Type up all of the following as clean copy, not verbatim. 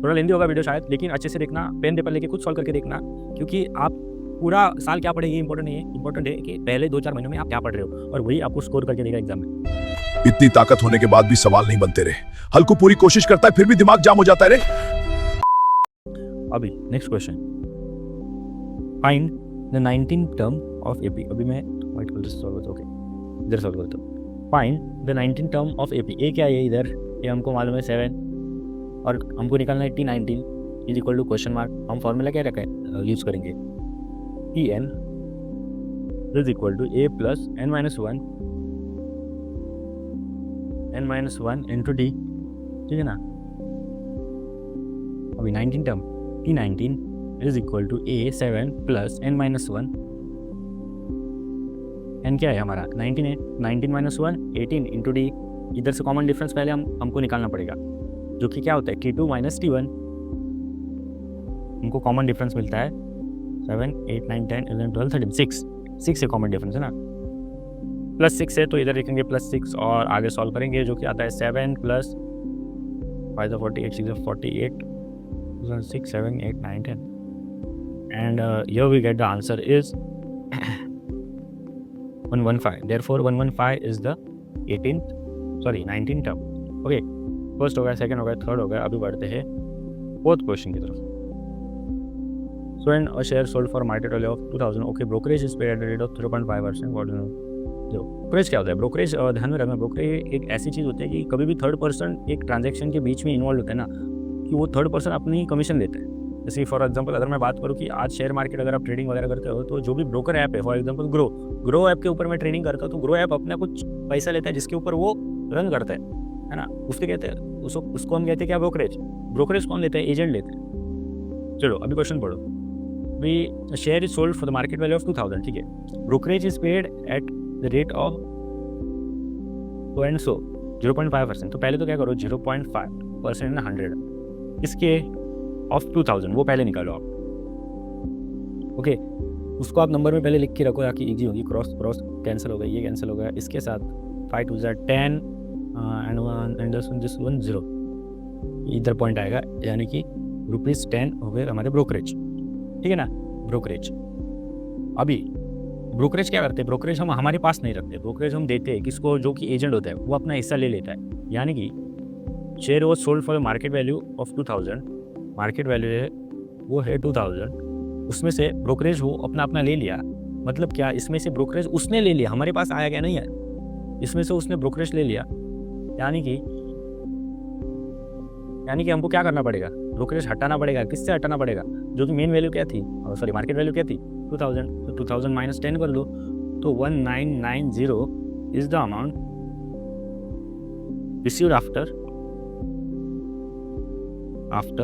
थोड़ा लेंदी होगा वीडियो शायद, लेकिन अच्छे से देखना, पेन पेपर लेके खुद सॉल्व करके देखना, क्योंकि आप पूरा साल क्या पढ़े ये इंपॉर्टेंट नहीं है, इंपॉर्टेंट है कि पहले 2-4 महीनों में आप क्या पढ़ रहे हो, और वही आपको स्कोर करके देगा एग्जाम में। इतनी ताकत होने के बाद भी सवाल नहीं बनते रहे। हल्कू पूरी कोशिश करता है फिर भी दिमाग जाम हो जाता है रे। अभी next question, find the 19th term of AP. अभी मैं व्हाइट कलर से सॉल्व करता हूं, ओके इधर सॉल्व करता हूं। Find the 19th term of AP. A क्या है इधर, ये हमको मालूम है 7, और हमको निकालना है T19 is equal to question mark. हम फॉर्मूला क्या रखा है, यूज करेंगे Tn is equal to a plus n minus one into D, ठीक है ना। अभी 19 term T19 is equal to a 7 plus n minus 1। n क्या है हमारा 19 है, 19 माइनस 1 18 इंटू डी। इधर से कॉमन डिफरेंस पहले हमको निकालना पड़ेगा, जो कि क्या होता है T2 माइनस T1। हमको कॉमन डिफरेंस मिलता है 7 8 9 10 11 12 13 6 से कॉमन डिफरेंस है ना, प्लस 6 है तो इधर लिखेंगे प्लस 6, और आगे सॉल्व करेंगे जो कि आता है 7 plus 5 48 6 48 6 7 8 9 10, and here we get the answer is 115. Therefore 115 is the 19th term. Okay, first हो गया, सेकंड हो गया, थर्ड हो गया। अभी बढ़ते हैं फोर्थ क्वेश्चन की तरफ। So when a share sold for market value of 2000, okay, brokerage is paid at the rate of 0.5%. What do you know? जो ब्रोकरेज क्या होता है, ब्रोकरेज ध्यान में रखना, ब्रोकरेज एक ऐसी चीज़ होती है कि कभी भी थर्ड पर्सन एक ट्रांजैक्शन के बीच में इन्वॉल्व होता है ना, कि वो थर्ड पर्सन अपनी कमीशन लेता है। जैसे फॉर एग्जांपल अगर मैं बात करूँ कि आज शेयर मार्केट अगर आप ट्रेडिंग वगैरह करते हो, तो जो भी ब्रोकर ऐप है, फॉर एग्जांपल ग्रो ऐप के ऊपर मैं ट्रेडिंग करता हूँ, तो ग्रो ऐप अपना कुछ पैसा लेता है जिसके ऊपर वो रन करता है ना, उसके कहते हैं उसको हम कहते हैं क्या, ब्रोकरेज कौन लेता है, एजेंट लेते हैं। चलो अभी क्वेश्चन पढ़ो। We share is sold for the market value of 2000, ठीक है, brokerage is paid at the rate of so and so 0.5%। तो पहले तो क्या करो, 0.5% ना 100 इसके ऑफ 2000 वो पहले निकालो आप, ओके। उसको आप नंबर में पहले लिख के रखो ताकि इजी होगी। क्रॉस कैंसिल हो गया, ये कैंसिल हो गया, इसके साथ 5 2 10 एंड दिस 1 0, इधर पॉइंट आएगा, यानी कि ₹10 हो गए हमारे ब्रोकरेज, ठीक है ना। ब्रोकरेज, अभी ब्रोकरेज क्या करते हैं, ब्रोकरेज हम हमारे पास नहीं रखते, ब्रोकरेज हम देते हैं किसको, जो कि एजेंट होता है, वो अपना हिस्सा ले लेता है। यानी कि share was sold for market value of 2000, market value है वो है 2000, उसमें से ब्रोकरेज वो अपना ले लिया। मतलब क्या, इसमें से ब्रोकरेज उसने ले लिया, हमारे पास आया क्या नहीं है, इसमें से उसने ब्रोकरेज ले लिया। यानी कि हमको क्या करना पड़ेगा, ब्रोकरेज हटाना पड़ेगा। किससे हटाना पड़ेगा, जो कि मेन वैल्यू क्या थी, सॉरी मार्केट वैल्यू क्या थी 2000, तो 2000 माइनस 10 कर लो, तो 1990 is the amount received after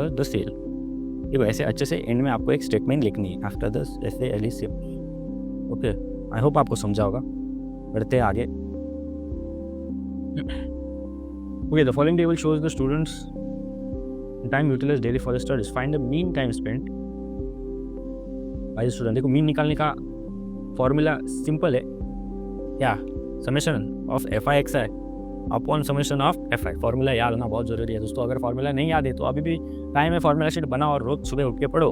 the sale. ये वैसे अच्छे से एंड में आपको एक स्टेटमेंट लिखनी है, after the LEC. Okay, I hope आपको समझा होगा। बढ़ते हैं आगे। Okay, the following table shows the students time utilised daily for the studies. Find the mean time spent by the student. देखो मीन निकालने का फॉर्मूला सिंपल है, क्या, summation of FI/XI upon summation of FI। Formula याद होना बहुत ज़रूरी है दोस्तों। अगर फॉर्मूला नहीं याद है तो अभी भी टाइम है, फॉर्मूला शीट बनाओ और रोज सुबह उठ के पढ़ो,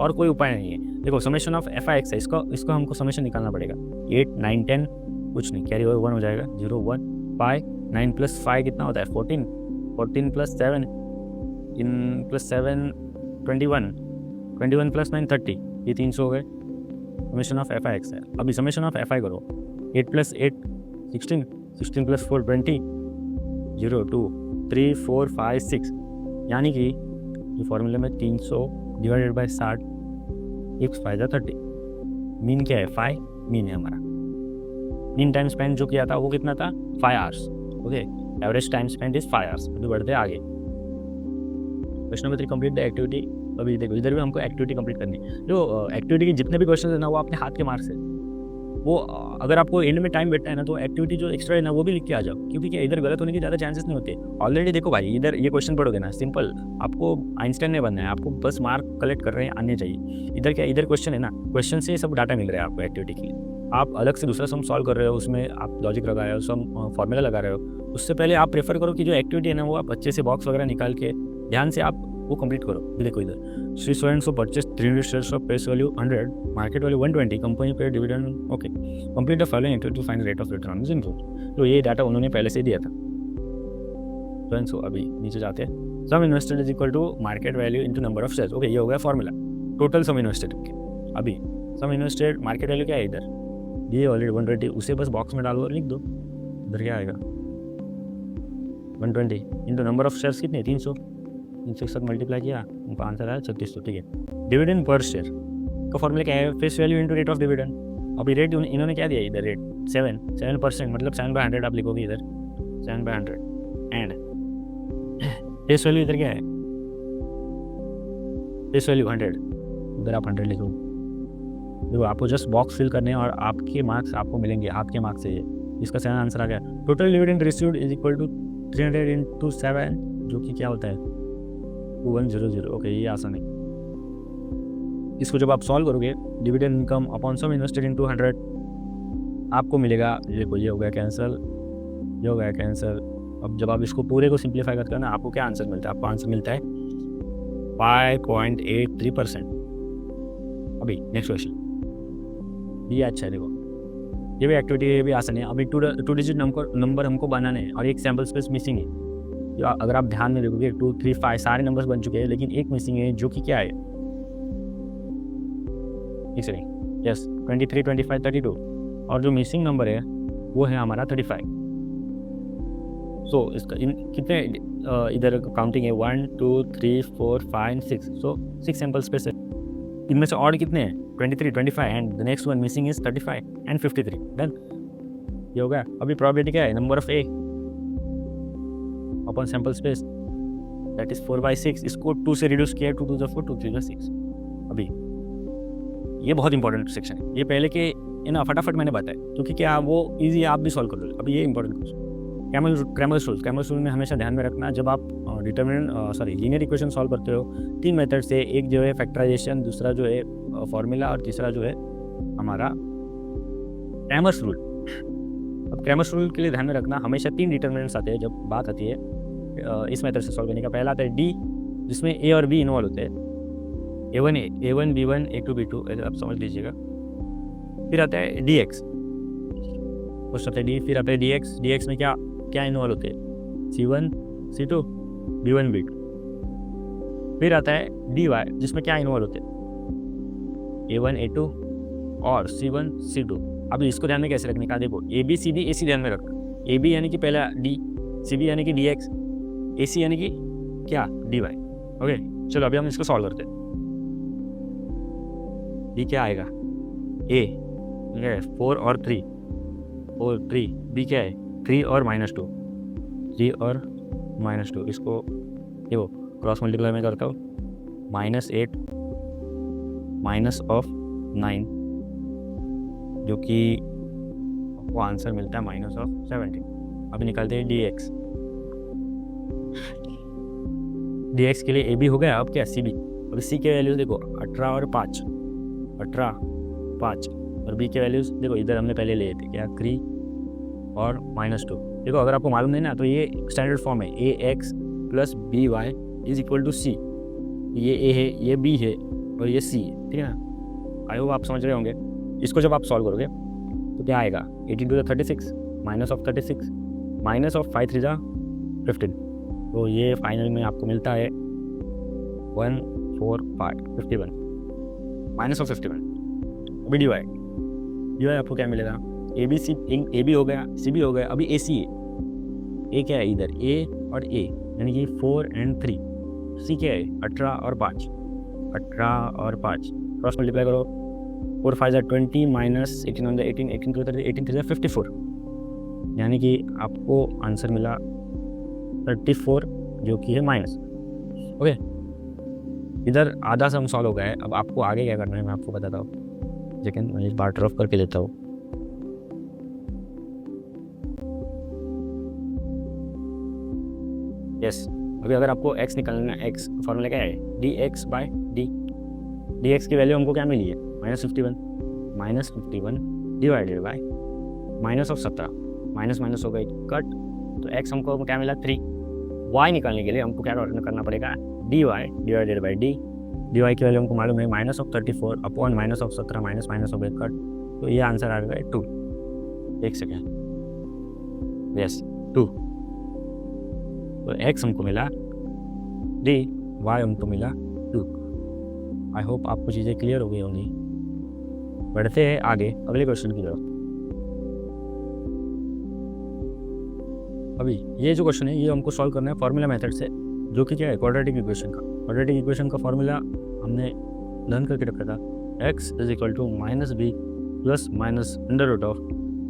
और कोई उपाय नहीं है। देखो समेशन ऑफ FI/XI, इसको हमको समेशन निकालना पड़ेगा। 8 9 10 कुछ नहीं, कैरी ओवर 1 हो जाएगा, 0 1 5 9 प्लस 5 कितना होता है 14, 14 प्लस 7 प्लस 7 21, 21 प्लस 9 30, ये 300 हो गए। Summation of FI/XI। अभी समेशन ऑफ FI करो, 8 प्लस 8 16, 16 प्लस 4 20, 0 2 3 4 5 6, यानी कि जो फॉर्मूले में 300 डिवाइडेड बाय 60, x 5 30। मीन क्या है, 5 मीन है हमारा। मीन टाइम स्पेंड जो किया था वो कितना था, 5 hours. Okay, average time spend is 5 hours. अभी बढ़ते हैं आगे। Question number 3, complete the activity. अभी देखो इधर भी हमको एक्टिविटी कंप्लीट करनी है। जो एक्टिविटी के जितने भी क्वेश्चन है ना, वो अपने हाथ के मार्क्स है। वो अगर आपको एंड में टाइम बैठता है ना, तो एक्टिविटी जो एक्स्ट्रा है ना वो भी लिख के आ जाओ, क्योंकि क्या इधर गलत होने के ज़्यादा चांसेस नहीं होते। ऑलरेडी देखो भाई, इधर ये क्वेश्चन पढ़ोगे ना, सिंपल, आपको आइंस्टाइन नहीं बनना है, आपको बस मार्क कलेक्ट कर रहे हैं, आने चाहिए। इधर क्या, इधर क्वेश्चन है ना, क्वेश्चन से सब डाटा मिल रहा है आपको एक्टिविटी के लिए। आप अलग से दूसरा सम सॉल्व कर रहे हो, उसमें आप लॉजिक लगा रहे हो, सम फॉर्मूला लगा रहे हो, उससे पहले आप प्रेफर करो कि जो एक्टिविटी है ना, वो आप अच्छे से बॉक्स वगैरह निकाल के ध्यान से आप वो कंप्लीट करो। ये देखो इधर, Shri so and so purchase 300 shares of face value 100, market value 120, company pay dividend okay, complete the following to find rate of return on input. तो ये डाटा उन्होंने पहले से दिया था। सो एंड सो, अभी नीचे जाते हैं, sum invested is equal to market value into number of shares. Okay, ये हो गया फॉर्मूला, टोटल सम इन्वेस्टेड। अभी सम इन्वेस्टेड मार्केट वैल्यू क्या है इधर, ये ऑलरेडी 120, उसे बस बॉक्स में डालो और लिख दो। इधर क्या आएगा 120 इंटू नंबर ऑफ शेयर्स कितने 300 के साथ मल्टीप्लाई किया, उनका आंसर आया 3600। ठीक है, डिविडेंड पर शेयर का फॉर्मूला क्या है, face value into rate of dividend. अभी रेट इन्होंने क्या दिया इधर, रेट 7%, मतलब 7/100 आप लिखोगे इधर 7/100 एंड फेस वैल्यू इधर क्या है, फेस वैल्यू 100, इधर आप 100 लिखो। देखो आपको जस्ट बॉक्स फिल करने हैं और आपके मार्क्स आपको मिलेंगे, आपके मार्क्स से ये इसका सही आंसर आ गया। Total dividend received is equal to 300 into 7, जो कि क्या होता है 2100। ओके, ये आसान है। इसको जब आप सॉल्व करोगे, डिविडेंड इनकम अपॉन सम इन्वेस्टेड इंटू 100, आपको मिलेगा, देखो ये हो गया कैंसिल, ये हो गया कैंसिल। अब जब आप इसको पूरे को सिंप्लीफाई करते हो ना, आपको क्या आंसर मिलता है, आपको आंसर मिलता है 5.83%। अभी नेक्स्ट क्वेश्चन, ये अच्छा है, देखो ये भी एक्टिविटी है, ये भी आसान है। अभी 2 डिजिट नंबर हमको बनाने हैं और एक सैम्पल स्पेस मिसिंग है। अगर आप ध्यान में देखोगे 2, 3, 5 सारे नंबर्स बन चुके हैं, लेकिन एक मिसिंग है, जो कि क्या है, यस 23, 25, 32, और जो मिसिंग नंबर है वो है हमारा 35। सो इसका कितने इधर काउंटिंग है 1, 2, 3, 4, 5, 6, सो 6 सैम्पल स्पेस है। इनमें से ऑड कितने हैं 23, 25 and the next one missing is 35 and 53। Done, ये हो गया। अभी प्रोबेबिलिटी क्या है, number of A upon sample space that is 4/6, इसको 2 से रिड्यूस किया, 2 to 4, 2 3 6। अभी ये बहुत इंपॉर्टेंट सेक्शन है, ये पहले के ना फटाफट मैंने बताया, क्योंकि क्या वो इजी है, आप भी सॉल्व कर लो। अभी ये इंपॉर्टेंट क्वेश्चन, क्रैमर्स रूल में हमेशा ध्यान में रखना, जब आप लीनियर इक्वेशन सॉल्व करते हो 3 मेथड से, एक जो है फैक्टराइजेशन, दूसरा जो है फॉर्मूला, और तीसरा जो है हमारा क्रैमर्स रूल। अब क्रैमर्स रूल के लिए ध्यान में रखना, हमेशा 3 डिटर्मिनेंट्स आते हैं जब बात आती है इस मेथड से सॉल्व करने का। पहला आता है डी, जिसमें ए और बी इन्वॉल्व होते हैं, A1 B1 A2 B2, ऐसे आप समझ लीजिएगा। फिर आता है डी एक्स, फर्स्ट आता है डी, फिर आता है डी एक्स में क्या इन्वॉल्व होते हैं, C1 C2 B1 B2। फिर आता है डी वाई, जिसमें क्या इन्वॉल्व होते हैं, A1 A2 और C1 C2। अब इसको ध्यान में कैसे रखने का, देखो ABCD AC ध्यान में रखना, AB यानी कि पहला D, CB यानी कि DX, AC यानी कि क्या DY। ओके, चलो अभी हम इसको सॉल्व करते हैं। D क्या आएगा, A ठीक है 4 और 3, 4 3, B क्या है 3 और -2, 3 और -2। इसको देखो क्रॉस मल्टीप्लाई में करता हूँ, -8 -9, जो कि आपको आंसर मिलता है -17। अभी निकालते हैं dx के लिए AB हो गया। अब क्या CB, अभी C के वैल्यूज देखो 18 और 5, 5 और B के वैल्यूज देखो इधर हमने पहले लिए थे क्या 3 और -2। देखो अगर आपको मालूम नहीं ना, तो ये स्टैंडर्ड फॉर्म है, AX + BY = C। ये A है, ये B है और ये C है, ठीक है ना। आई होप आप समझ रहे होंगे। इसको जब आप सॉल्व करोगे तो क्या आएगा, 18 to the 36 -36 -5 3 15। तो ये फाइनल में आपको मिलता है 145 -51। अभी डी वाई आपको क्या मिलेगा, AB हो गया, CB हो गया, अभी AC है। A क्या है इधर, A और A यानी कि 4 and 3। C क्या है 18 और 5, 18 और 5 क्रॉस मल्टीप्लाई करो, 4 5 20 -18 on the 18, 18 to 30, 18 3 54, यानी कि आपको आंसर मिला 34, जो कि है माइनस। ओके, इधर आधा सम सॉल्व हो गया है। अब आपको आगे क्या करना है मैं आपको बताता हूँ, लेकिन मैं इस बार ड्रॉप करके देता हूँ। यस, अभी अगर आपको x निकालना है, x फॉर्मूला क्या है dx/d। dx की वैल्यू हमको क्या मिली है -51 डिवाइडेड बाय -17, माइनस हो गई कट, तो x हमको क्या मिला 3। y निकालने के लिए हमको क्या करना पड़ेगा, dy divided by D, dy की वैल्यू हमको मालूम है -34 अपॉन -17 माइनस ऑफ 1 कट, तो ये आंसर आ गया 2। एक सेकेंड, यस 2। तो x हमको मिला d, y हमको मिला 2। आई होप आपको चीज़ें क्लियर हो गई होंगी। बढ़ते हैं आगे अगले क्वेश्चन की तरफ। अभी ये जो क्वेश्चन है ये हमको सॉल्व करना है फॉर्मूला मेथड से, जो कि क्या है क्वाड्रेटिक इक्वेशन का। क्वाड्रेटिक इक्वेशन का फॉर्मूला हमने लर्न करके रखा था, x is equal to -b plus minus under root of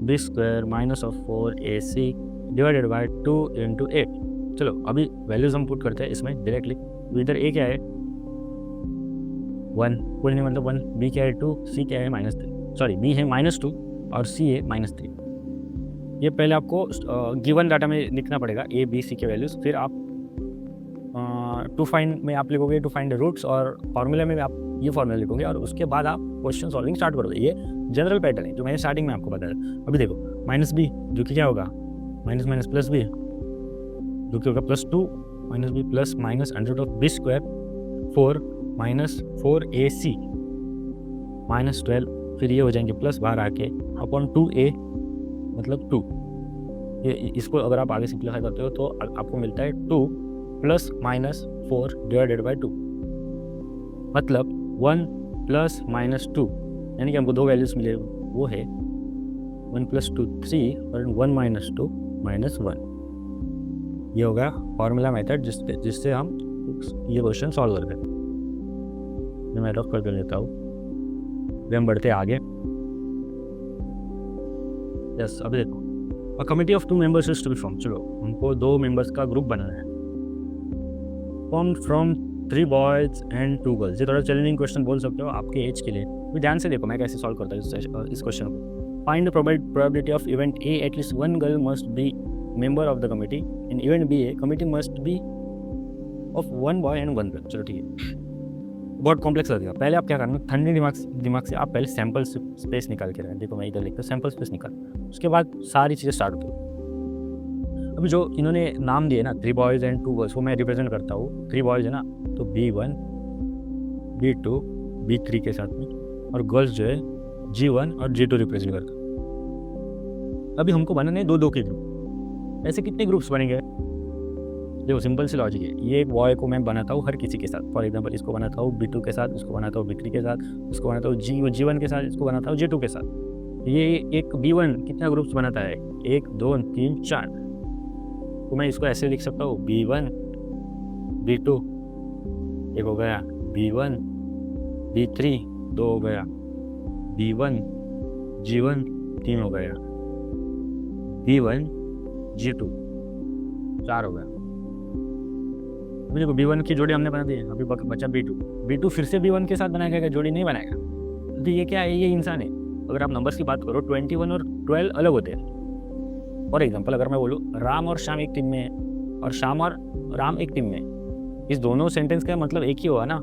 b square minus of 4ac divided by 2 into 8। चलो अभी वैल्यूज हम पुट करते हैं इसमें डायरेक्टली। इधर a क्या है 1, कोई नहीं मतलब 1, b क्या है 2, c क्या है -3, सॉरी b है -2 और c है -3। ये पहले आपको गिवन डाटा में लिखना पड़ेगा a b c के वैल्यूज़, फिर आप टू फाइंड में आप लिखोगे टू फाइंड रूट्स, और फार्मूला में आप ये फार्मूला लिखोगे और उसके बाद आप क्वेश्चन सॉल्विंग स्टार्ट करोगे। ये जनरल पैटर्न है जो मैंने स्टार्टिंग में आपको बताया। अभी देखो -b जो कि क्या होगा माइनस माइनस प्लस b जो कि होगा +2 -b plus minus under root of b square 4 minus 4ac -12, फिर ये हो जाएंगे प्लस बाहर आके अपॉन 2a मतलब 2। ये इसको अगर आप आगे सिंप्लीफाई करते हो तो आपको मिलता है 2 प्लस माइनस 4 डिवाइडेड बाई 2, मतलब 1 प्लस माइनस 2, यानी कि हमको दो वैल्यूज मिले, वो है 1 + 2 3 और 1 - 2 -1। ये होगा फॉर्मूला मेथड जिससे हम ये क्वेश्चन सॉल्व करते हैं। मैं रफ कर लेता हूँ, फिर हम बढ़ते आगे। यस अभी देखो a committee of 2 members is to be form. चलो हमको 2 मेंबर्स का ग्रुप बनाना है, form from 3 boys and 2 girls. ये थोड़ा चैलेंजिंग क्वेश्चन बोल सकते हो आपके एज के लिए, भी ध्यान से देखो मैं कैसे सॉल्व करता हूँ इस क्वेश्चन को। Find the probability of event A at least 1 girl must be member of the committee, in event B a committee must be of 1 boy and 1 girl. चलो ठीक है, बहुत कॉम्प्लेक्स लगेगा। पहले आप क्या करना, ठंडे दिमाग से आप पहले सैम्पल स्पेस निकाल के रखें। देखो मैं इधर लिखता हूँ सैम्पल स्पेस निकाल, उसके बाद सारी चीज़ें स्टार्ट होती है। अभी जो इन्होंने नाम दिए ना 3 बॉयज़ एंड 2 गर्ल्स, वो मैं रिप्रेजेंट करता हूँ। 3 बॉयज़ है ना तो B1 B2 B3 के साथ में, और गर्ल्स जो है G1 और G2 रिप्रेजेंट करता हूँ। अभी हमको बनाने हैं 2-2 के ग्रुप। ऐसे कितने ग्रुप्स बनेंगे? देखो सिंपल सी लॉजिक है। ये एक बॉय को मैं बनाता हूँ हर किसी के साथ, फॉर एग्जांपल इसको बनाता हूँ B2 के साथ, इसको बनाता हूँ B3 के साथ, इसको बनाता हूँ G1 के साथ, इसको बनाता हूँ G2 के साथ। ये एक B1 कितना ग्रुप्स बनाता है? 1 2 3 4। तो मैं इसको ऐसे लिख सकता हूँ B1 B2 एक हो गया, B1 B3 2 हो गया, B1 G1 3 हो गया, B1 G2 4 हो गया। अभी देखो B1 की जोड़ी हमने बना दी है, अभी बचा B2 फिर से B1 के साथ बनाएगा, जोड़ी नहीं बनाएगा। तो ये क्या है, ये इंसान है। अगर आप नंबर्स की बात करो 21 और 12 अलग होते हैं। फॉर एग्जांपल अगर मैं बोलूँ राम और श्याम एक टीम में है और श्याम और राम एक टीम में, इस दोनों सेंटेंस का मतलब एक ही होगा ना।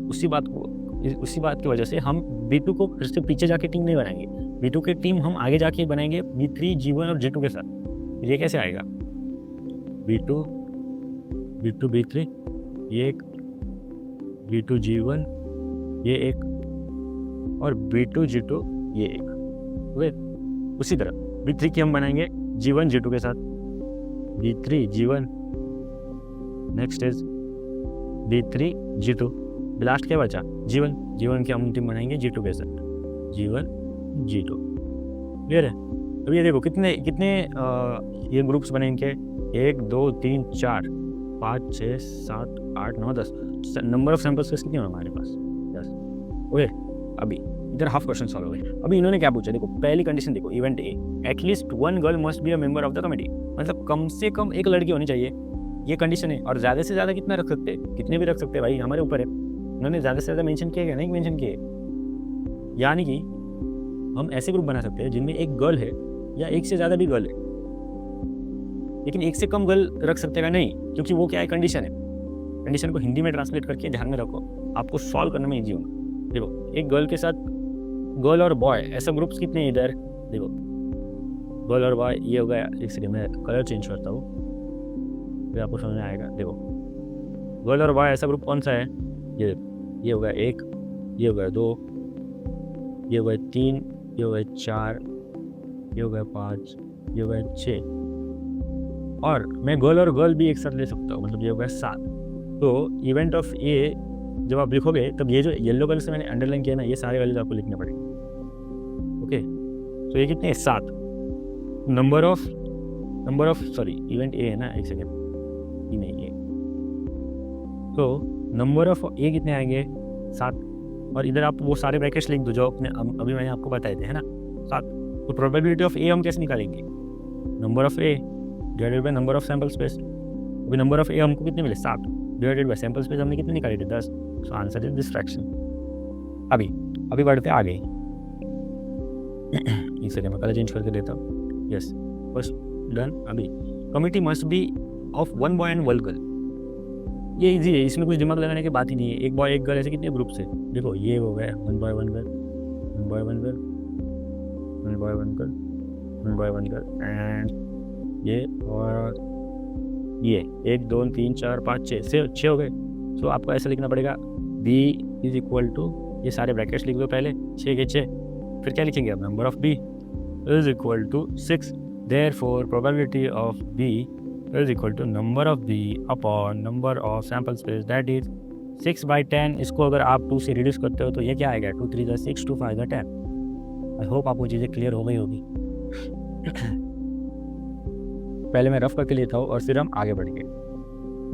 उसी बात की वजह से हम B2 को फिर से पीछे जाके टीम नहीं बनाएंगे, B2 की टीम हम आगे जाके बनाएंगे B3 G1 और G2 के साथ। ये कैसे आएगा? B2 B3 ये एक, B2 G1 ये एक, और B2 G2 ये एक। वे उसी तरह B3 की हम बनाएंगे G1 G2 के साथ, B3 G1, next is B3 G2, last क्या बचा G1 की हम टीम बनाएंगे G2 के साथ, G1 G2। क्लियर है? अब ये देखो कितने ये ग्रुप्स बनेंगे, 1 2 3 4 5 6 7 8 9 10। नंबर ऑफ सैंपल्स कितने हैं हमारे पास? 10। ओके अभी इधर हाफ क्वेश्चन सॉल्व हो गए। अभी इन्होंने क्या पूछा, देखो पहली कंडीशन देखो, event A at least 1 girl must be a member of the committee, मतलब कम से कम एक लड़की होनी चाहिए, ये कंडीशन है। और ज़्यादा से ज़्यादा कितना रख सकते हैं? कितने भी रख सकते हैं भाई, हमारे ऊपर है। उन्होंने ज़्यादा से ज़्यादा मेंशन किया, नहीं मेंशन किए। यानी कि हम ऐसे ग्रुप बना सकते हैं जिनमें एक गर्ल है या एक से ज़्यादा भी गर्ल है, लेकिन एक से कम गर्ल रख सकते हैं नहीं, क्योंकि वो क्या है, कंडीशन है। कंडीशन को हिंदी में ट्रांसलेट करके ध्यान में रखो, आपको सॉल्व करने में ईजी होगा। देखो एक गर्ल के साथ गर्ल और बॉय, ऐसा ग्रुप्स कितने हैं इधर? देखो गर्ल और बॉय ये हो गया। एक सेकंड मैं कलर चेंज करता हूँ फिर आपको समझ में आएगा। देखो गर्ल और बॉय ऐसा ग्रुप कौन सा है? ये हो गया 1, ये हो गया 2, ये हो गया 3, ये हो गया 4, ये हो गया 5, ये हो गया 6, और मैं गर्ल और गर्ल भी एक साथ ले सकता हूँ, मतलब ये हो गया 7। तो इवेंट ऑफ ए जब आप लिखोगे तब ये जो येलो कलर से मैंने अंडरलाइन किया ना, ये सारे वैल्यूज आपको लिखने पड़ेंगे। ओके, तो ये कितने हैं? 7। Number of sorry event A है ना, एक सेकेंड, ये नहीं ये, तो नंबर ऑफ ए कितने आएंगे? 7। और इधर आप वो सारे ब्रैकेट्स लिख दो जो अपने अभी मैंने आपको बताए थे, है ना, 7। तो प्रोबेबिलिटी ऑफ ए हम कैसे निकालेंगे? Number of A divided by number of sample space. अभी नंबर ऑफ ए हमको कितने मिले? 7 डिवाइडेड बाय सैम्पल स्पेस हमने कितने निकाले थे? 10। So answer is this fraction. अभी बढ़ते आगे। एक सेकेंड मैं कलर चेंज करके देता हूँ। यस, बस डन। अभी committee must be of 1 boy and 1 girl. ये इजी है, इसमें कुछ दिमाग लगाने की बात ही नहीं है। 1 बॉय 1 गर्ल ऐसे कितने ग्रुप से? देखो ये हो गया 1 boy 1 girl, 1 boy 1 girl, 1 boy 1 girl, 1 boy 1 girl, and ये और ये 1 2 3 4 5 6 हो गए। सो आपको ऐसा लिखना पड़ेगा b इज इक्वल टू, ये सारे ब्रैकेट्स लिख दो पहले, 6 के 6, फिर क्या लिखेंगे अब? Number of b is equal to 6। Therefore probability of b is equal to number of b upon number of sample space, that is 6/10। इसको अगर आप 2 से रिड्यूस करते हो तो ये क्या आएगा? 2 3 = 6, 2 5 = 10। आई होप आपको चीज़ें क्लियर हो गई होगी। पहले मैं रफ करके लेता हूँ और फिर हम आगे बढ़ेंगे।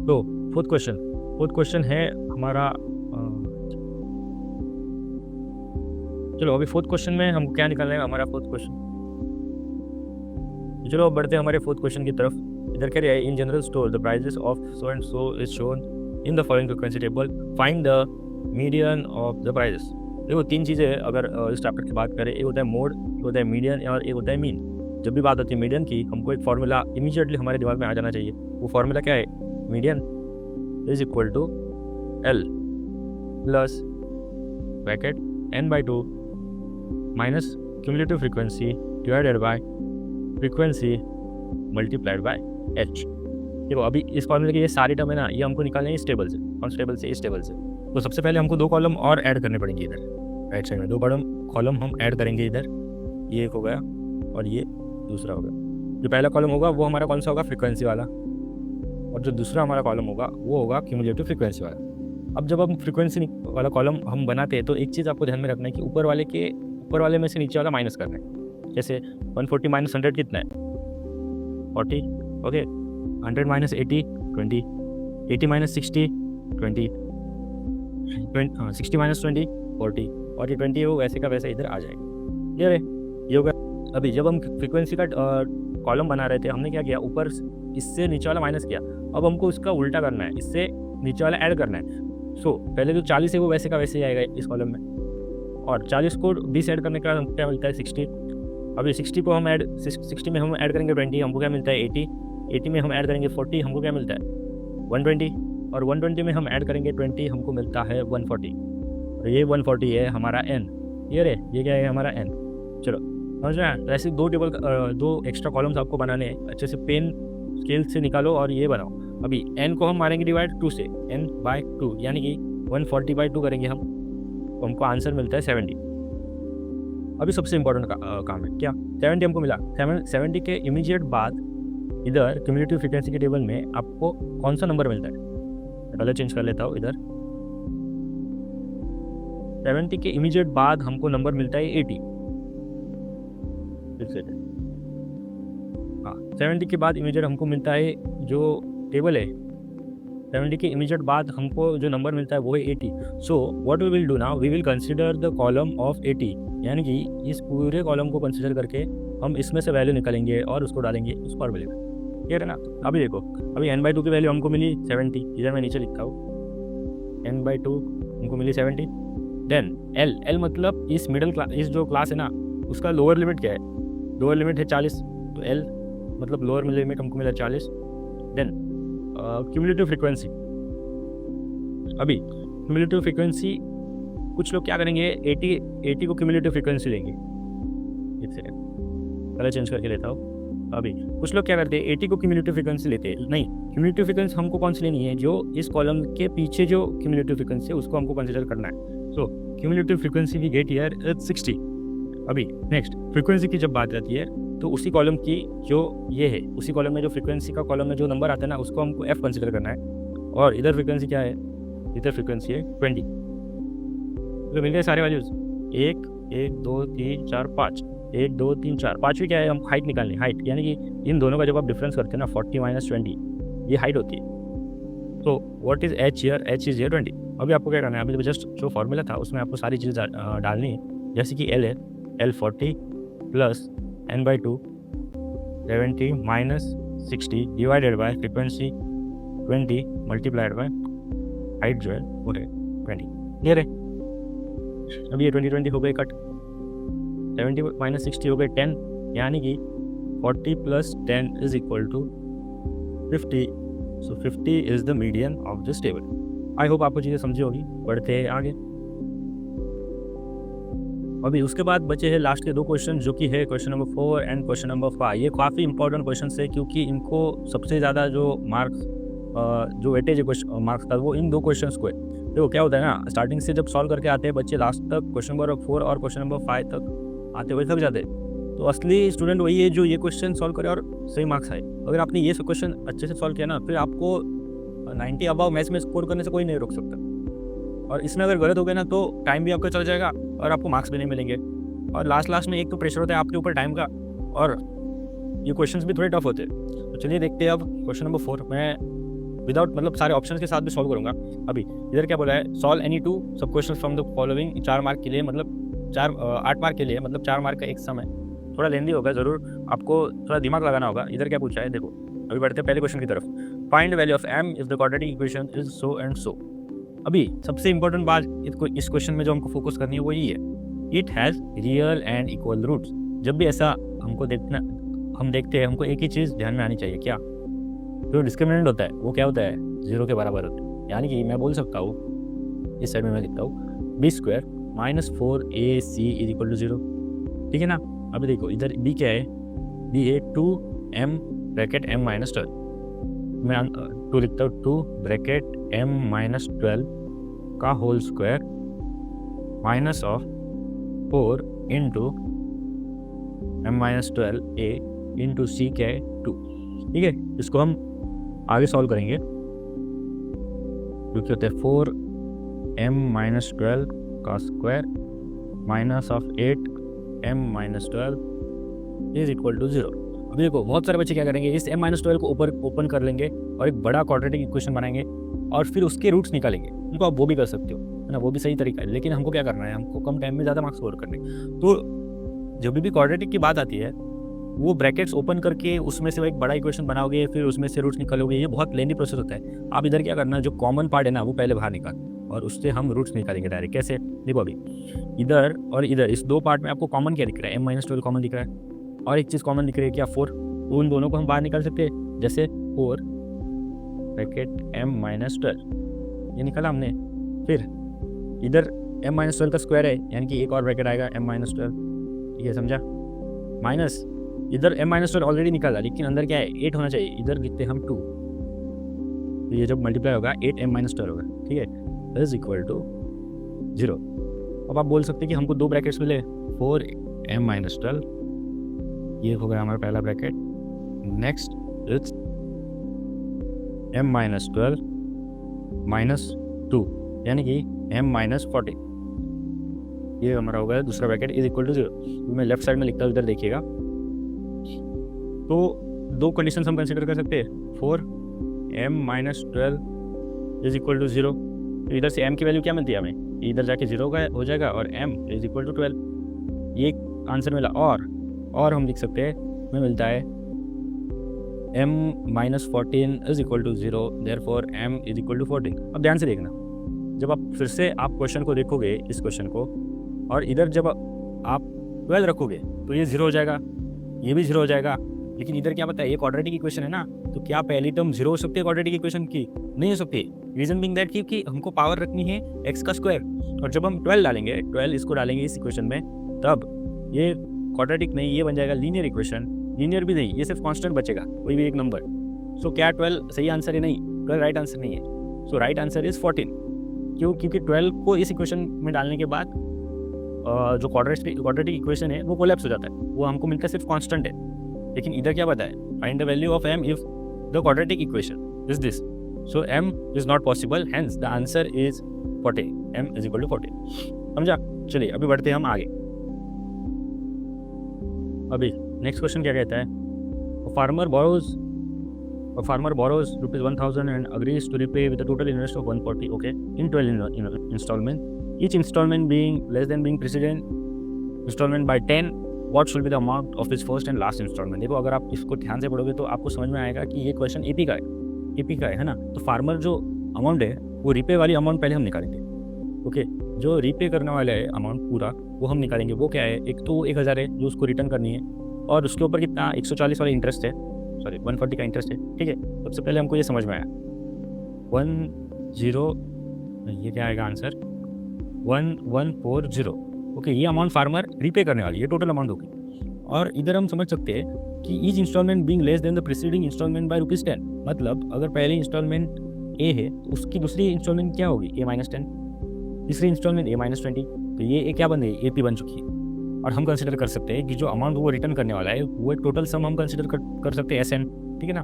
तो फोर्थ क्वेश्चन है हमारा, चलो अभी फोर्थ क्वेश्चन में हम क्या निकालना है? हमारा फोर्थ क्वेश्चन, चलो अब बढ़ते हैं हमारे फोर्थ क्वेश्चन की तरफ। इधर कह रहे हैं in general store the prices of so and so is shown in the following frequency table, find the median of the prices. देखो 3 चीज़ें अगर इस चैप्टर की बात करें, एक होता है मोड, एक होता है मीडियन और एक होता है मीन। जब भी बात होती है मीडियन की, हमको एक फार्मूला इमीडिएटली हमारे दिमाग में आ जाना चाहिए। वो फार्मूला क्या है? Median is equal to L plus bracket n/2 minus cumulative frequency divided by frequency multiplied by h। देखो अभी इस फॉर्मूले के ये सारे टर्म है ना, ये हमको निकालने हैं इस टेबल से, कौन सी टेबल से? इस टेबल से। तो सबसे पहले हमको 2 कॉलम और ऐड करने पड़ेंगे इधर राइट साइड में। 2 कॉलम हम ऐड करेंगे इधर, ये एक हो गया और ये दूसरा होगा। जो पहला कॉलम होगा वो हमारा कौन सा होगा? फ्रीक्वेंसी वाला, और जो दूसरा हमारा कॉलम होगा वो होगा क्यूमुलेटिव फ्रीक्वेंसी वाला। अब जब हम फ्रीक्वेंसी वाला कॉलम हम बनाते हैं तो एक चीज़ आपको ध्यान में रखना है कि ऊपर वाले में से नीचे वाला माइनस करना है। जैसे 140 - 100 कितना है? 40। ओके, 100 - 80 20, 80 - 60 20, 60 - 20 40, और ये 20 वो वैसे का वैसे इधर आ जाएगा। ये होगा। अभी जब हम फ्रीक्वेंसी का कॉलम बना रहे थे, हमने क्या किया? ऊपर इससे नीचे वाला माइनस किया। अब हमको इसका उल्टा करना है, इससे नीचे वाला ऐड करना है। सो पहले जो 40 है वो वैसे का वैसे ही आएगा इस कॉलम में, और 40 को 20 ऐड करने के बाद हमको क्या मिलता है? 60। अभी 60 को हम 60 में हम ऐड करेंगे 20, हमको क्या मिलता है? 80। 80 में हम ऐड करेंगे 40, हमको क्या मिलता है? 120। और 120 में हम ऐड करेंगे 20, हमको मिलता है 140। और ये 140 है हमारा n। ये क्या है? हमारा n। चलो समझ रहे हैं? ऐसे 2 एक्स्ट्रा कॉलम्स आपको बनाने हैं। अच्छे से पेन स्केल से निकालो और ये बनाओ। अभी n को हम मारेंगे डिवाइड 2 से, n/2 यानी कि 140/2 करेंगे हम, तो हमको आंसर मिलता है 70। अभी सबसे इंपॉर्टेंट काम है क्या? 70 हमको मिला। 70 के इमीडिएट बाद इधर क्यूमुलेटिव फ्रीक्वेंसी के टेबल में आपको कौन सा नंबर मिलता है? कलर चेंज कर लेता हूँ। इधर 70 के इमीडिएट बाद हमको नंबर मिलता है 80। हाँ, 70 के बाद इमीडिएट हमको मिलता है जो टेबल है, 70 के इमीडिएट बाद हमको जो नंबर मिलता है वो है 80। So what we will do now, we will consider the column of 80, यानी कि इस पूरे कॉलम को कंसिडर करके हम इसमें से वैल्यू निकालेंगे और उसको डालेंगे उस फॉर्मूले में। क्लियर है ना? अभी देखो, अभी n/2 की वैल्यू हमको मिली 70, इधर मैं नीचे लिखता हूँ, n/2 हमको मिली 70। देन l मतलब इस मिडिल क्लास, इस जो क्लास है ना उसका लोअर लिमिट क्या है? लोअर लिमिट है 40, तो l मतलब लोअर लिमिट हमको मिला 40। देन क्यूमुलेटिव फ्रीक्वेंसी, अभी क्यूमुलेटिव फ्रीक्वेंसी कुछ लोग क्या करेंगे? 80 को क्यूमुलेटिव फ्रीक्वेंसी लेंगे। एक सेकेंड कलर चेंज करके लेता हूँ। अभी कुछ लोग क्या करते हैं 80 को क्यूमुलेटिव फ्रीक्वेंसी लेते हैं, नहीं, क्यूमुलेटिव फ्रीक्वेंसी हमको कौन सी लेनी है, जो इस कॉलम के पीछे जो क्यूमुलेटिव फ्रीक्वेंसी है उसको हमको कंसिडर करना है। So cumulative frequency we get here is 60। अभी नेक्स्ट फ्रीक्वेंसी की जब बात आती है तो उसी कॉलम की जो ये है, उसी कॉलम में जो फ्रीक्वेंसी का कॉलम में जो नंबर आता है ना उसको हमको एफ कंसिडर करना है, और इधर फ्रीक्वेंसी क्या है, इधर फ्रीक्वेंसी है 20। तो मिल गए सारे वैल्यूज, 1 1 2 3 4 5, 1 2 3 4, पाँचवीं क्या है, हम हाइट निकालनी है, हाइट यानी कि इन दोनों का जब आप डिफरेंस करते हैं ना 40 - 20 ये हाइट होती है। तो what is H here, H is here 20। अभी आपको क्या करना है, अभी जस्ट जो फॉर्मूला था उसमें आपको सारी चीज़ डालनी है, जैसे कि एल है, L 40 plus n/2 70 - 60 divided by frequency 20 multiplied by height जो है वो है 20। क्लियर है। अब ये 20 हो गए कट, 70 - 60 हो गए 10, यानी कि 40 + 10 is equal to 50। So 50 is the median of this table. I hope आपको चीज़ें समझी होगी। बढ़ते हैं आगे। अभी उसके बाद बचे हैं लास्ट के 2 क्वेश्चन, जो कि है question number 4 and question number 5। ये काफ़ी इंपॉर्टेंट क्वेश्चन है क्योंकि इनको सबसे ज़्यादा जो मार्क्स जो वेटेज है मार्क्स का वो इन 2 क्वेश्चन को है। देखो क्या होता है ना, स्टार्टिंग से जब सॉल्व करके आते हैं बच्चे लास्ट तक क्वेश्चन नंबर 4 और क्वेश्चन नंबर 5 तक आते हुए थक जाते हैं। तो असली स्टूडेंट वही है जो ये क्वेश्चन सॉल्व करे और सही मार्क्स आए। अगर आपने ये क्वेश्चन अच्छे से सॉल्व किया ना, फिर आपको 90 अबाव मैथ्स में स्कोर करने से कोई नहीं रोक सकता। और इसमें अगर गलत हो गया ना तो टाइम भी आपका चल जाएगा और आपको मार्क्स भी नहीं मिलेंगे। और लास्ट में एक तो प्रेशर होता है आपके ऊपर टाइम का, और ये क्वेश्चंस भी थोड़े टफ होते हैं। तो चलिए देखते हैं अब क्वेश्चन नंबर 4। मैं विदाउट मतलब सारे ऑप्शंस के साथ भी सॉल्व करूंगा। अभी इधर क्या बोला है, सॉल्व एनी 2 सब question from the following 4 mark के लिए, मतलब 8 मार्क के लिए, मतलब 4 मार्क का एक सम है। थोड़ा लेंदी होगा, ज़रूर आपको थोड़ा दिमाग लगाना होगा। इधर क्या पूछा है देखो। अभी बढ़ते हैं पहले क्वेश्चन की तरफ। Find value of m if the quadratic equation is so and सो। अभी सबसे इंपॉर्टेंट बात इस क्वेश्चन में जो हमको फोकस करनी है वो ये है, it has real and equal roots. जब भी ऐसा हम देखते हैं, हमको एक ही चीज़ ध्यान में आनी चाहिए, क्या, जो डिस्क्रिमिनेंट होता है वो क्या होता है, 0 के बराबर होता है। यानी कि मैं बोल सकता हूँ, इस साइड में मैं लिखता हूँ b² - 4ac is equal to 0। ठीक है ना। अभी देखो इधर b क्या है, b है 2m ब्रैकेट m - 12। मैं 2 लिखता हूँ, 2 ब्रैकेट m - 12 का whole square minus of 4 into m - 12a into c क्या है 2। ठीक है, इसको हम आगे सॉल्व करेंगे, जो कि होता है 4m - 12 का square minus of 8m - 12 is equal to 0। अभी देखो बहुत सारे बच्चे क्या करेंगे, इस m - 12 को ऊपर ओपन कर लेंगे और एक बड़ा क्वाड्रेटिक इक्वेशन बनाएंगे और फिर उसके रूट्स निकालेंगे। उनको आप वो भी कर सकते हो, है ना, वो भी सही तरीका है। लेकिन हमको क्या करना है, हमको कम टाइम में ज़्यादा मार्क्स स्कोर करने। तो जब भी क्वाड्रेटिक की बात आती है, वो ब्रैकेट्स ओपन करके उसमें से एक बड़ा इक्वेशन बनाओगे, फिर उसमें से रूट्स निकालोगे, ये बहुत लेंदी प्रोसेस होता है। आप इधर क्या करना, जो कॉमन पार्ट है ना वो पहले बाहर निकाल और उससे हम रूट्स निकालेंगे डायरेक्ट। कैसे, देखो अभी इधर और इधर इस 2 पार्ट में आपको कॉमन क्या दिख रहा है, m - 12 कॉमन दिख रहा है, और एक चीज़ कॉमन दिख रही है क्या, 4। उन दोनों को हम बाहर निकाल सकते हैं, जैसे 4 ब्रैकेट m - 12 ये निकाला हमने। फिर इधर m - 12 का स्क्वायर है, यानी कि एक और ब्रैकेट आएगा m - 12, ये समझा, माइनस इधर m - 12 ऑलरेडी निकाला, लेकिन अंदर क्या है 8 होना चाहिए, इधर लिखते हैं हम 2। तो ये जब मल्टीप्लाई होगा 8m - 12 होगा, ठीक है, इज इक्वल टू 0। अब आप बोल सकते हैं कि हमको 2 ब्रैकेट्स मिले, 4m - 12 ये हो गया हमारा पहला bracket, next it's m - 12 minus 2 यानी कि m - 40, ये हमारा हो गया दूसरा ब्रैकेट इज इक्वल टू 0। तो मैं लेफ्ट साइड में लिखता हूँ, इधर देखिएगा। तो 2 कंडीशंस हम कंसिडर कर सकते हैं, 4m - 12 इज इक्वल टू 0। तो इधर से m की वैल्यू क्या मिलती है हमें, इधर जाके 0 का हो जाएगा और m इज इक्वल टू 12, ये आंसर मिला। और हम लिख सकते हैं, हमें मिलता है m - 14 is equal to 0, therefore m is equal to 14। अब ध्यान से देखना, जब आप फिर से आप क्वेश्चन को देखोगे, इस क्वेश्चन को, और इधर जब आप 12 रखोगे तो ये 0 हो जाएगा, ये भी 0 हो जाएगा। लेकिन इधर क्या पता है, ये क्वाड्रेटिक इक्वेशन है ना, तो क्या पहली टर्म 0 हो सकती है क्वाड्रेटिक इक्वेशन की, नहीं हो सकती। रीजन बिंग दैट कि हमको पावर रखनी है x का स्क्वायर, और जब हम 12 डालेंगे, 12 इसको डालेंगे इस इक्वेशन में, तब ये क्वाड्रेटिक नहीं, ये बन जाएगा लीनियर इक्वेशन, लीनियर भी नहीं, ये सिर्फ कांस्टेंट बचेगा कोई भी एक नंबर। सो क्या 12 सही आंसर है? नहीं, 12 राइट आंसर नहीं है। सो राइट आंसर इज 14। क्यों? क्योंकि 12 को इस इक्वेशन में डालने के बाद जो क्वाड्रेटिक इक्वेशन है वो कोलैप्स हो जाता है, वो हमको मिलता है सिर्फ कांस्टेंट है। लेकिन इधर क्या पता है? Find the value of m if the quadratic equation is this. So m is not possible, hence the answer is 14, m is equal to 14। समझा? चलिए अभी बढ़ते हैं हम आगे। अभी नेक्स्ट क्वेश्चन क्या कहता है? A farmer borrows rupees 1000 and agrees to repay with a total interest of 140, okay, in 12 installment. Each installment being less than being precedent installment by 10. What should be the amount of his first and last installment? देखो, अगर आप इसको ध्यान से पढ़ोगे तो आपको समझ में आएगा कि ये क्वेश्चन एपी का है ना। तो फार्मर जो अमाउंट है वो रिपे वाली अमाउंट पहले हम निकालेंगे, ओके। जो रिपे करने वाला है अमाउंट पूरा वो हम निकालेंगे। वो क्या है? एक तो 1000 है जो उसको रिटर्न करनी है, और उसके ऊपर कितना 140 वाला इंटरेस्ट है, सॉरी 140 का इंटरेस्ट है, ठीक है। सबसे पहले हमको ये समझ में आया ये क्या आएगा आंसर? 1140, ओके। ये अमाउंट फार्मर रिपे करने वाली, ये टोटल अमाउंट होगी। और इधर हम समझ सकते हैं कि each instalment being less than the preceding instalment by ₹10, मतलब अगर पहली इंस्टॉलमेंट ए है तो उसकी दूसरी इंस्टॉलमेंट क्या होगी? A-10, तीसरी इंस्टॉलमेंट A-20, तो ये क्या बन गई? AP बन चुकी है। और हम कंसिडर कर सकते हैं कि जो अमाउंट वो रिटर्न करने वाला है वो एक टोटल सम हम कंसिडर कर सकते हैं SN, ठीक है ना।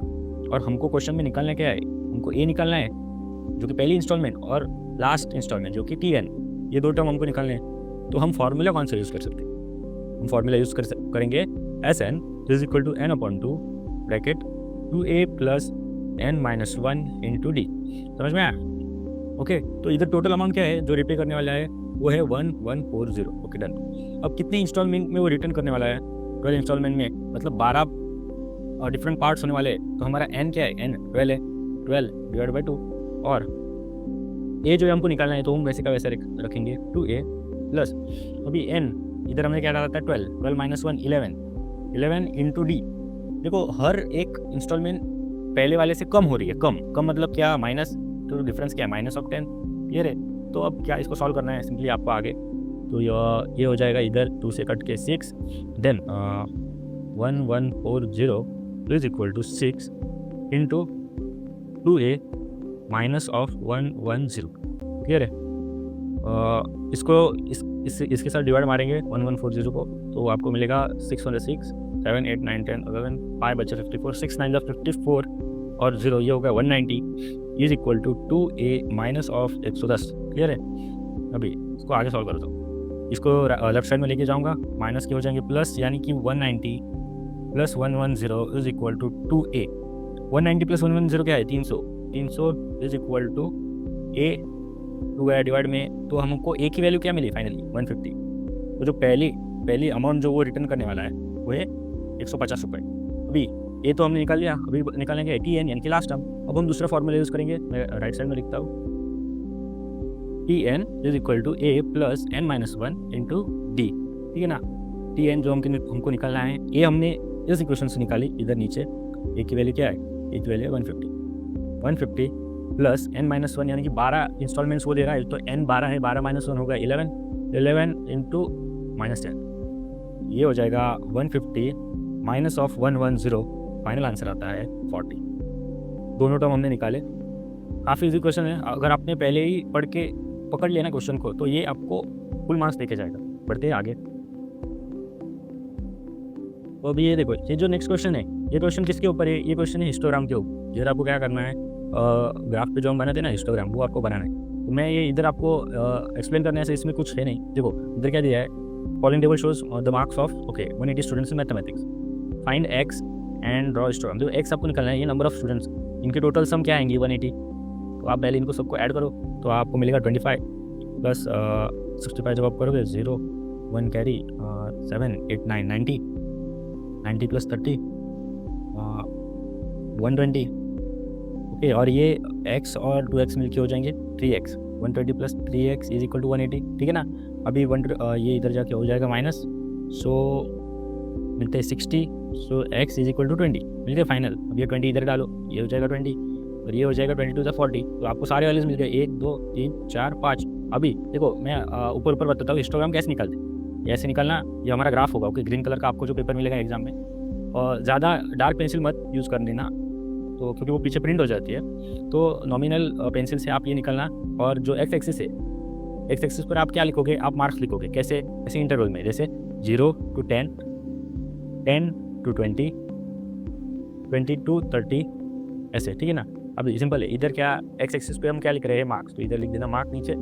और हमको क्वेश्चन में निकालना क्या है? हमको A निकालना है जो कि पहली इंस्टॉलमेंट, और लास्ट इंस्टॉलमेंट जो कि TN, ये दो टर्म हमको निकालने हैं। तो हम फॉर्मूला कौन सा यूज़ कर सकते हैं? हम फॉर्मूला यूज़ करेंगे SN is equal to n/2 bracket 2a plus n-1 into D। समझ में आया? ओके। तो इधर टोटल अमाउंट क्या है जो रिपे करने वाला है? वो है 1140, ओके डन। अब कितने इंस्टॉलमेंट में वो रिटर्न करने वाला है? 12 इंस्टॉलमेंट में, मतलब 12 डिफरेंट पार्ट्स होने वाले हैं। तो हमारा n क्या है? n 12 है, 12 डिवाइड बाई 2, और a जो है हमको निकालना है तो हम वैसे का वैसे रखेंगे 2a प्लस, अभी n इधर हमने क्या डाला था? 12 माइनस 1 11 इंटू D। देखो, हर एक इंस्टॉलमेंट पहले वाले से कम हो रही है। कम मतलब क्या? माइनस, तो डिफरेंस क्या है? -10, क्लियर है। तो अब क्या इसको सॉल्व करना है? सिंपली आपको आगे तो ये हो जाएगा, इधर 2 से कट के 6, then 1140 is equal to 6 into 2a minus of 110, clear है। इसके साथ डिवाइड मारेंगे 1140 को, तो आपको मिलेगा 6 on 6, 7 8 9 10 11, 5 बचे 54, 6 9 54, और 0 ये होगा 190 is equal to 2a minus of 110, clear है। अभी इसको आगे सॉल्व करता हूँ। इसको लेफ्ट साइड में लेके जाऊँगा, माइनस के हो जाएंगे प्लस, यानी कि 190 plus 110 is equal to 2a। 190 plus 110 क्या है? 300 इज इक्वल टू a 2 गया डिवाइड में, तो हमको a की वैल्यू क्या मिली फाइनली? 150। तो जो पहली अमाउंट जो वो रिटर्न करने वाला है वो है 150 रुपये। अभी ए तो हमने निकाल लिया, अभी निकालेंगे TN यानी कि लास्ट टर्म। अब हम दूसरा फॉर्मूला यूज़ करेंगे, मैं राइट साइड में लिखता हूँ, TN is equal to a plus n-1 into D, ठीक है ना। TN जो हमको निकालना है, a हमने इस इक्वेशन से निकाली, इधर नीचे a की वैल्यू क्या है? a की वैल्यू है 150 प्लस n-1 यानी कि 12 इंस्टॉलमेंट्स वो दे रहा है, तो n 12 है, 12 माइनस 1 होगा 11 इंटू -10, ये हो जाएगा 150 माइनस ऑफ 110, फाइनल आंसर आता है 40। दोनों टर्म हमने निकाले। काफ़ी इजी क्वेश्चन है, अगर आपने पहले ही पढ़ के पकड़ लिया ना क्वेश्चन को तो ये आपको फुल मार्क्स देके जाएगा। बढ़ते हैं आगे। तो अभी ये देखो, ये जो नेक्स्ट क्वेश्चन है, ये क्वेश्चन किसके ऊपर है? ये क्वेश्चन है हिस्टोग्राम के ऊपर। इधर आपको क्या करना है? ग्राफ पे जो हम बनाते हैं ना हिस्टोग्राम, वो आपको बनाना है। तो मैं ये इधर आपको एक्सप्लेन करने से इसमें कुछ है नहीं। देखो इधर क्या दिया है? Following table shows the marks of 180 students in mathematics, find x and draw histogram. देखो x आपको निकालना है, ये नंबर ऑफ स्टूडेंट्स, इनके टोटल सम क्या आएंगी? 180। तो आप पहले इनको सबको ऐड करो तो आपको मिलेगा 25 प्लस 65 जब आप करोगे 0 1 कैरी 7 8 9 90 प्लस 30 120, ओके। और ये x और 2x मिलके हो जाएंगे 3x, 120 plus 3x is equal to 180, ठीक है ना। अभी ये इधर जाके हो जाएगा माइनस, सो मिलते हैं 60, सो x इज इक्वल टू 20, मिल गया फाइनल। अब ये 20 इधर डालो, ये हो जाएगा 20 और ये हो जाएगा 22 40, तो आपको सारे वैल्यूज मिल गए 1 2 3 4 5। अभी देखो मैं ऊपर बताता हूँ हिस्टोग्राम कैसे निकालते हैं। ऐसे निकालना, ये हमारा ग्राफ होगा, ओके। ग्रीन कलर का आपको जो पेपर मिलेगा एग्जाम में, और ज़्यादा डार्क पेंसिल मत यूज़ कर लेना, तो क्योंकि वो पीछे प्रिंट हो जाती है। तो नॉमिनल पेंसिल से आप ये निकलना, और जो एक्स एक्सिस है, एक्स एक्सिस पर आप क्या लिखोगे, आप मार्क्स लिखोगे। कैसे? ऐसे इंटरवल में, जैसे 0 to 10, 10 to 20, 20 to 30, ऐसे, ठीक है ना। अब सिंपल है, इधर क्या एक्स एक्सिस पे हम क्या लिख रहे हैं, मार्क्स, तो इधर लिख देना मार्क नीचे,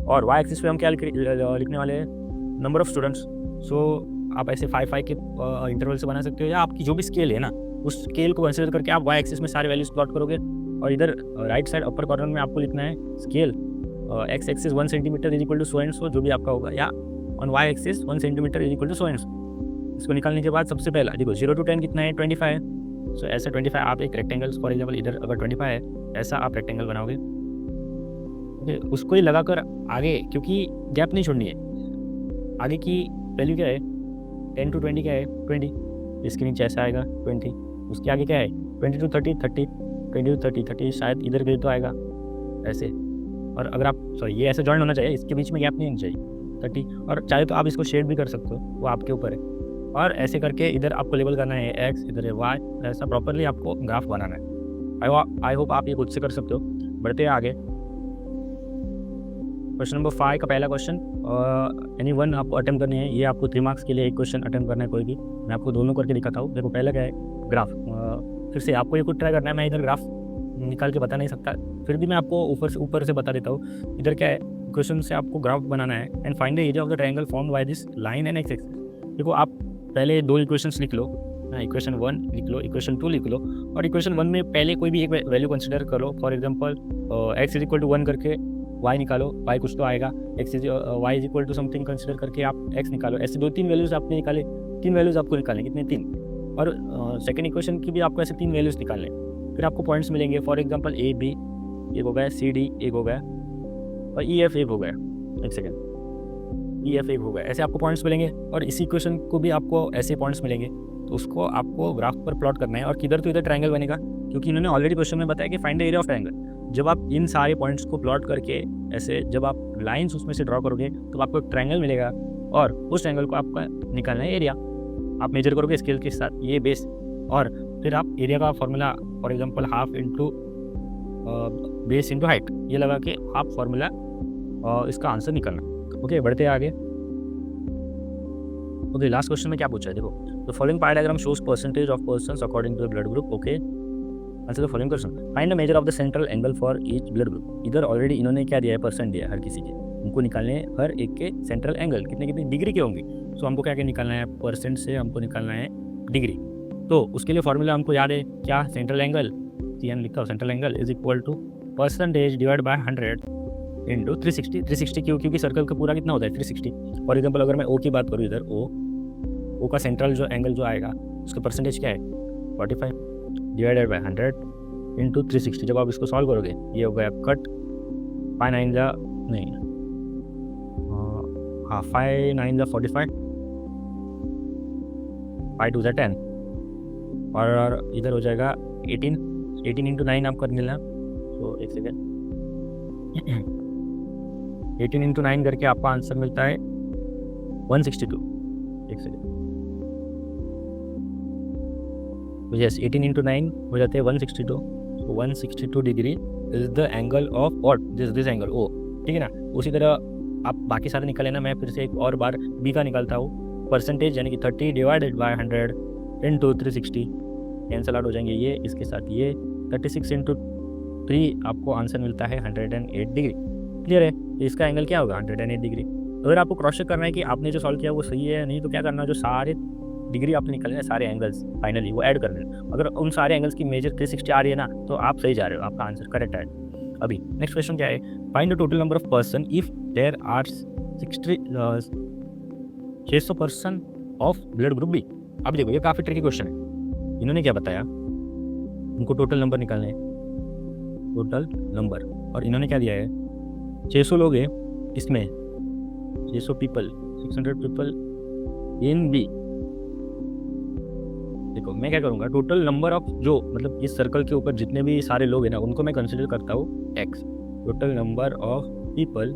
और वाई एक्सिस पे हम क्या लिखने वाले हैं, नंबर ऑफ स्टूडेंट्स। सो आप ऐसे 5 के इंटरवल से बना सकते हो, या आपकी जो भी स्केल है ना, उस स्केल को कंसिडर करके आप वाई एक्सिस में सारे वैल्यूज प्लॉट करोगे, और इधर राइट साइड अपर कॉर्नर में आपको लिखना है scale X axis 1 centimetre is equal to so and so, जो भी आपका होगा, या on Y axis 1 centimetre is equal to so and so. इसको निकालने के बाद सबसे पहला देखो 0 to 10 कितना है, 25। सो ऐसा 25 आप एक रेक्टेंगल, फॉर एग्जाम्पल इधर अगर 25 है, ऐसा आप रेक्टेंगल बनाओगे, उसको ही लगाकर आगे, क्योंकि गैप नहीं छोड़नी है। आगे की वैल्यू क्या है, 10 to 20 क्या है, 20, इसके नीचे ऐसा आएगा 20, उसके आगे क्या है 20 to 30, 30, 20 to 30, 30 शायद इधर भी तो आएगा ऐसे। और अगर आप ये ऐसे जॉइन होना चाहिए, इसके बीच में गैप नहीं होना चाहिए 30, और चाहे तो आप इसको शेड भी कर सकते हो, वो आपके ऊपर है। और ऐसे करके इधर आपको लेबल करना है एक्स, इधर है वाई, ऐसा प्रॉपरली आपको ग्राफ बनाना है। आई होप आप ये खुद से कर सकते हो। बढ़ते हैं आगे, क्वेश्चन नंबर 5 का पहला क्वेश्चन, एनी वन आपको अटेम्प्ट करनी है। ये आपको 3 मार्क्स के लिए एक क्वेश्चन अटेम्प्ट करना है कोई भी। मैं आपको दोनों करके दिखाता हूँ। देखो पहला क्या है, ग्राफ। फिर से आपको ये कुछ ट्राई करना है, मैं इधर ग्राफ निकाल के बता नहीं सकता, फिर भी मैं आपको ऊपर से बता देता हूँ। इधर क्या है, क्वेश्चन से आपको ग्राफ बनाना है, and find the area of the triangle formed by this line and x axis. देखो आप पहले 2 इक्वेशंस लिख लो, इक्वेशन 1 लिख लो, इक्वेशन 2 लिख लो, और इक्वेशन 1 में पहले कोई भी एक वैल्यू कंसिडर करो। For example x is equal to 1 करके y निकालो, y कुछ तो आएगा, y is equal to something consider करके आप x निकालो। ऐसे 2-3 वैल्यूज आपने निकाले, 3 वैल्यूज आपको निकालने, कितने 3, और सेकंड इक्वेशन की भी आपको ऐसे 3 वैल्यूज निकालने, फिर आपको पॉइंट्स मिलेंगे। फॉर एग्जांपल ए बी एक हो गया, सी डी एक हो गया, और ई एफ एक हो गया, एक सेकेंड, ई एफ एक हो गया, ऐसे आपको पॉइंट्स मिलेंगे। और इसी क्वेश्चन को भी आपको ऐसे पॉइंट्स मिलेंगे, तो उसको आपको ग्राफ पर प्लॉट करना है, और किधर तो इधर ट्रायंगल बनेगा, क्योंकि इन्होंने ऑलरेडी क्वेश्चन में बताया कि find the area of triangle. जब आप इन सारे पॉइंट्स को प्लॉट करके ऐसे जब आप लाइंस उसमें से ड्रॉ करोगे, तो आपको एक ट्रायंगल मिलेगा, और उस ट्रायंगल को आपका निकालना है एरिया। आप मेजर करोगे स्केल के साथ, ये बेस, और फिर आप एरिया का formula, for example half into base into height, ये लगा के आप फॉर्मूला इसका आंसर निकालना। ओके, बढ़ते हैं आगे। ओके, लास्ट क्वेश्चन में क्या पूछा है, देखो the following pie diagram shows percentage of persons according to the blood group. Okay, answer the following question, find the measure of the central angle for each blood group. इधर already इन्होंने क्या दिया है, परसेंट दिया है हर किसी के, उनको निकालने हैं हर एक के सेंट्रल एंगल कितने कितने डिग्री के होंगे। सो हमको क्या क्या निकालना है, परसेंट से हमको निकालना है डिग्री। तो उसके लिए फॉर्मूला हमको याद है क्या, सेंट्रल एंगल, CN लिखा हो, central angle is equal to percentage divide by 100 into 360। 360 क्योंकि सर्कल का पूरा कितना होता है 360। फॉर एग्जाम्पल अगर मैं O की बात करूँ, इधर O का सेंट्रल जो एंगल जो आएगा उसका परसेंटेज क्या है 45 डिवाइडेड बाय 100 इंटू 360। जब आप इसको सॉल्व करोगे, ये हो गया कट 5 9 जा नहीं, हाँ 5 9 जा 45, 5 2 जा 10, और इधर हो जाएगा 18 इंटू 9 आप कर लेना। तो एक सेकेंड, 18 इंटू 9 करके आपका आंसर मिलता है 162। एक सेकेंड, तो यस 18 इंटू 9 हो जाते हैं 162। तो 162 degree is the angle of what, this angle O, ठीक है ना। उसी तरह आप बाकी सारे निकाल लेना। मैं फिर से एक और बार B का निकालता हूँ, परसेंटेज यानी कि 30 divided by 100 into 360, cancel out हो जाएंगे ये, इसके साथ ये 36 इंटू 3 आपको आंसर मिलता है 108 डिग्री। क्लियर है, इसका एंगल क्या होगा 108 डिग्री। अगर आपको क्रॉस चेक करना है कि आपने जो सॉल्व किया वो सही है या नहीं, तो क्या करना है, जो सारे डिग्री आपने निकाले हैं, सारे एंगल्स फाइनली वो ऐड कर लेना। अगर उन सारे एंगल्स की मेजर 360 आ रही है ना, तो आप सही जा रहे हो, आपका आंसर करेक्ट है। अभी नेक्स्ट क्वेश्चन क्या है, find the total number of person if there are 600 person of blood group B. अब देखो ये काफ़ी ट्रिकी क्वेश्चन है। इन्होंने क्या बताया, उनको टोटल नंबर निकालने हैं, टोटल नंबर, और इन्होंने क्या दिया है 600 लोग हैं इसमें, 600 पीपल, 600 पीपल इन बी। देखो मैं क्या करूँगा, टोटल नंबर ऑफ जो मतलब इस सर्कल के ऊपर जितने भी सारे लोग हैं ना, उनको मैं कंसिडर करता हूँ x, total number of people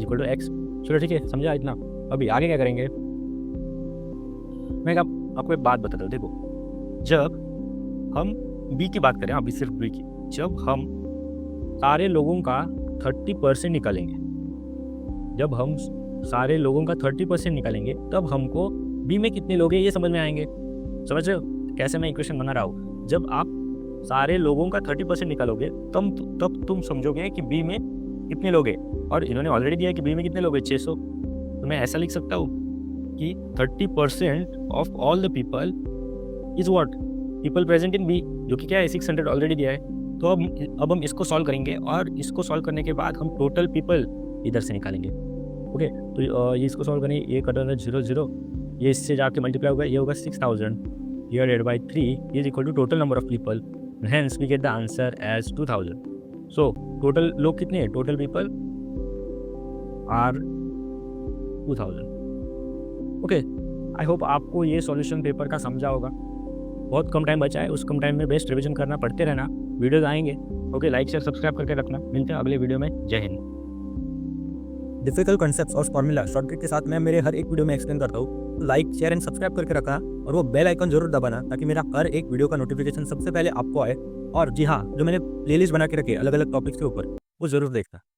equal to x। चलो ठीक है, समझा इतना। अभी आगे क्या करेंगे, मैं आपको एक बात बताता हूँ, देखो जब हम बी की बात करें, अभी सिर्फ बी की, जब हम सारे लोगों का 30% निकालेंगे, जब हम सारे लोगों का 30% निकालेंगे तब हमको बी में कितने लोग हैं ये समझ में आएंगे। समझ रहे हो कैसे मैं इक्वेशन बना रहा हूँ? जब आप सारे लोगों का 30% निकालोगे तब तुम समझोगे कि बी में कितने लोग हैं। और इन्होंने ऑलरेडी दिया है कि बी में कितने लोग हैं, 600। तो मैं ऐसा लिख सकता हूँ कि 30% of all the people is what, people present in B, जो कि क्या है 600 ऑलरेडी दिया है। तो अब हम इसको सॉल्व करेंगे और इसको सॉल्व करने के बाद हम टोटल पीपल इधर से निकालेंगे। ओके, तो ये इसको सॉल्व करेंगे, ये कटर 0 0, ये इससे जाके मल्टीप्लाई होगा, ये होगा 6000 divided by 3 is equal to total number of people, hence we get the answer as 2000। So total लोग कितने हैं, total people are 2000। Okay, I hope आपको ये सॉल्यूशन पेपर का समझा होगा। बहुत कम टाइम बचा है, उस कम टाइम में बेस्ट रिवीजन करना, पढ़ते रहना, वीडियोस आएंगे। ओके, लाइक शेयर सब्सक्राइब करके रखना। मिलते हैं अगले वीडियो में। जय हिंद। डिफिकल्ट कॉन्सेप्ट्स और फॉर्मूला शॉर्टकट के साथ मैं मेरे हर एक वीडियो में एक्सप्लेन करता हूँ। लाइक शेयर एंड सब्सक्राइब करके रखना और वो बेल आइकन जरूर दबाना ताकि मेरा हर एक वीडियो का नोटिफिकेशन सबसे पहले आपको आए। और जी हाँ, जो मैंने प्लेलिस्ट बना के रखी है अलग अलग टॉपिक्स के ऊपर, वो जरूर देखना।